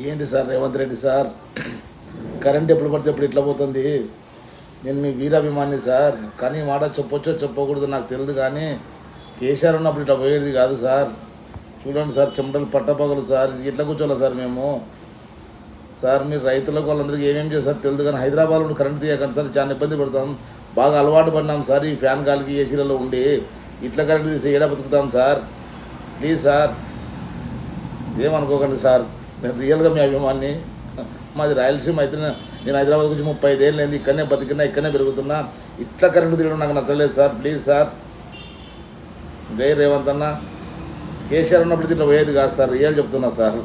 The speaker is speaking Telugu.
ఏంటి sir Revanth Reddy sir, current ఎప్పుడు పడితే ఎప్పుడు ఇట్లా పోతుంది? నేను మీ వీరాభిమాని సార్, కానీ మాట చెప్పొచ్చో చెప్పకూడదు నాకు తెలియదు, కానీ కేసీఆర్ ఉన్నప్పుడు ఇట్లా పోయేది కాదు సార్. చూడండి సార్, చెమటలు పట్టపగలు సార్, ఇట్లా కూర్చోవాలి సార్ మేము. సార్ మీరు రైతులకు వాళ్ళందరికీ ఏమేమి చేస్తారు తెలియదు, కానీ హైదరాబాద్లో కరెంట్ తీయకండి సార్, చాలా ఇబ్బంది పడతాం. బాగా అలవాటు పడినాం సార్ ఈ ఫ్యాన్ గాలికి ఏసీలలో ఉండి. ఇట్లా కరెంట్ తీసి ఏడా బతుకుతాం సార్. ప్లీజ్ సార్, ఏమనుకోకండి సార్, నేను రియల్గా మీ అభిమాన్ని. మాది రాయలసీమ అయితే నేను హైదరాబాద్ గురించి 35 ఏళ్ళు అయింది, ఇక్కడనే బతికినా ఇక్కడనే పెరుగుతున్నా. ఇట్లా కరెంటు తీయడం నాకు నచ్చలేదు సార్. ప్లీజ్ సార్, జై రేవంత్ అన్న. కేసీఆర్ ఉన్నప్పుడు ఇట్లా పోయేది కాదు సార్, రియల్ చెప్తున్నా సార్.